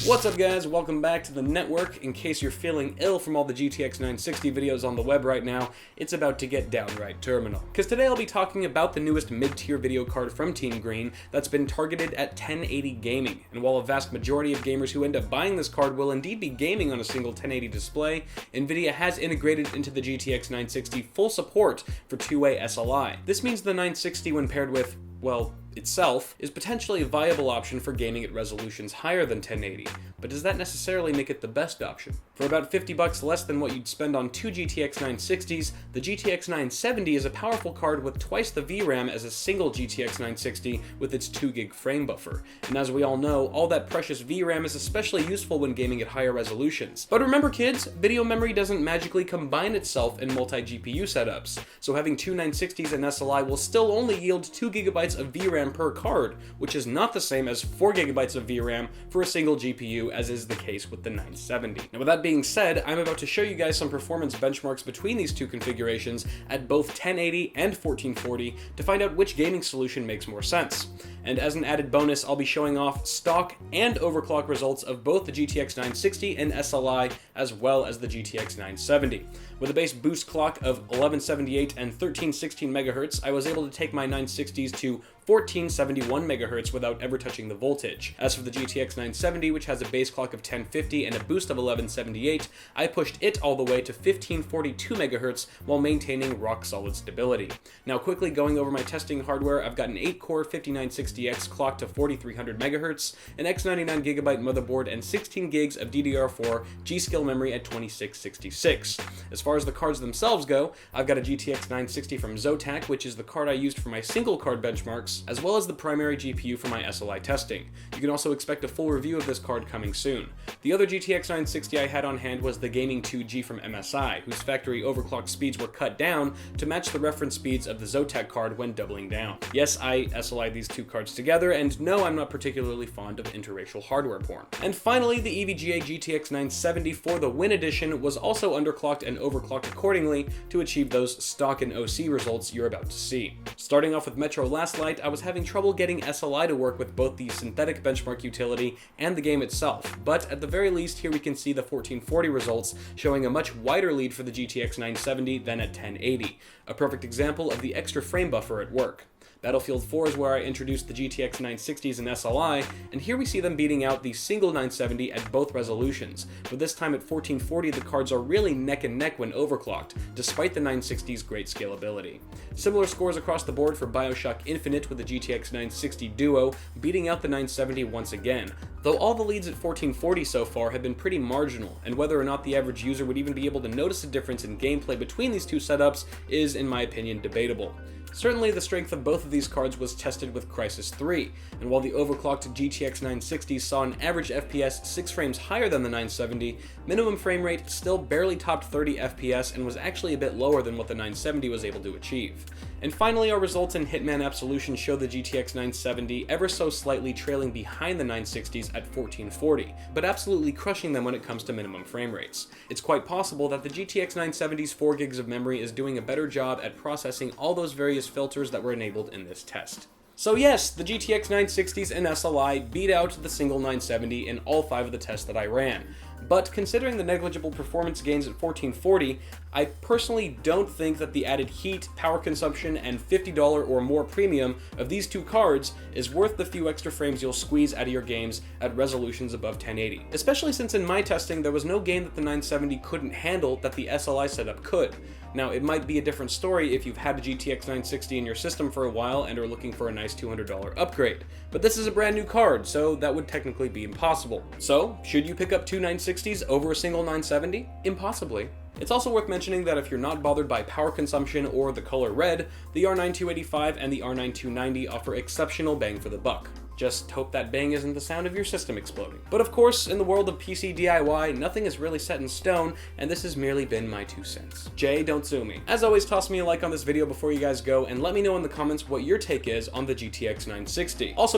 What's up guys, welcome back to the network. In case you're feeling ill from all the GTX 960 videos on the web right now, it's about to get downright terminal. Because today I'll be talking about the newest mid-tier video card from Team Green that's been targeted at 1080 gaming. And while a vast majority of gamers who end up buying this card will indeed be gaming on a single 1080 display, Nvidia has integrated into the GTX 960 full support for two-way SLI. This means the 960 when paired with, well, itself, is potentially a viable option for gaming at resolutions higher than 1080, but does that necessarily make it the best option? For about $50 less than what you'd spend on two GTX 960s, the GTX 970 is a powerful card with twice the VRAM as a single GTX 960 with its 2GB frame buffer. And as we all know, all that precious VRAM is especially useful when gaming at higher resolutions. But remember kids, video memory doesn't magically combine itself in multi-GPU setups, so having two 960s in SLI will still only yield 2GB of VRAM per card, which is not the same as 4GB of VRAM for a single GPU, as is the case with the 970. Now with that being said, I'm about to show you guys some performance benchmarks between these two configurations at both 1080 and 1440 to find out which gaming solution makes more sense. And as an added bonus, I'll be showing off stock and overclock results of both the GTX 960 and SLI, as well as the GTX 970. With a base boost clock of 1178 and 1316 MHz, I was able to take my 960s to 1471 MHz without ever touching the voltage. As for the GTX 970, which has a base clock of 1050 and a boost of 1178, I pushed it all the way to 1542 MHz while maintaining rock-solid stability. Now quickly going over my testing hardware, I've got an 8-core 5960X clocked to 4300 MHz, an X99GB motherboard, and 16 gigs of DDR4 G-Skill memory at 2666. As far as the cards themselves go, I've got a GTX 960 from Zotac, which is the card I used for my single card benchmarks, as well as the primary GPU for my SLI testing. You can also expect a full review of this card coming soon. The other GTX 960 I had on hand was the Gaming 2G from MSI, whose factory overclock speeds were cut down to match the reference speeds of the Zotac card when doubling down. Yes, I SLI'd these two cards together, and no, I'm not particularly fond of interracial hardware porn. And finally, the EVGA GTX 970 for the Win Edition was also underclocked and overclocked accordingly to achieve those stock and OC results you're about to see. Starting off with Metro Last Light, I was having trouble getting SLI to work with both the synthetic benchmark utility and the game itself, but at the very least here we can see the 1440 results showing a much wider lead for the GTX 970 than at 1080, a perfect example of the extra frame buffer at work. Battlefield 4 is where I introduced the GTX 960s and SLI, and here we see them beating out the single 970 at both resolutions, but this time at 1440 the cards are really neck and neck when overclocked, despite the 960's great scalability. Similar scores across the board for Bioshock Infinite with the GTX 960 Duo, beating out the 970 once again, though all the leads at 1440 so far have been pretty marginal, and whether or not the average user would even be able to notice a difference in gameplay between these two setups is, in my opinion, debatable. Certainly the strength of both of these cards was tested with Crysis 3, and while the overclocked GTX 960 saw an average FPS 6 frames higher than the 970, minimum frame rate still barely topped 30 FPS and was actually a bit lower than what the 970 was able to achieve. And finally, our results in Hitman Absolution show the GTX 970 ever so slightly trailing behind the 960s at 1440, but absolutely crushing them when it comes to minimum frame rates. It's quite possible that the GTX 970's 4 gigs of memory is doing a better job at processing all those various filters that were enabled in this test. So yes, the GTX 960s and SLI beat out the single 970 in all 5 of the tests that I ran. But considering the negligible performance gains at 1440, I personally don't think that the added heat, power consumption, and $50 or more premium of these two cards is worth the few extra frames you'll squeeze out of your games at resolutions above 1080. Especially since in my testing there was no game that the 970 couldn't handle that the SLI setup could. Now, it might be a different story if you've had a GTX 960 in your system for a while and are looking for a nice $200 upgrade, but this is a brand new card, so that would technically be impossible. So, should you pick up two 960s over a single 970? Impossibly. It's also worth mentioning that if you're not bothered by power consumption or the color red, the R9285 and the R9290 offer exceptional bang for the buck. Just hope that bang isn't the sound of your system exploding. But of course, in the world of PC DIY, nothing is really set in stone, and this has merely been my 2 cents. Jay, don't sue me. As always, toss me a like on this video before you guys go, and let me know in the comments what your take is on the GTX 960. Also,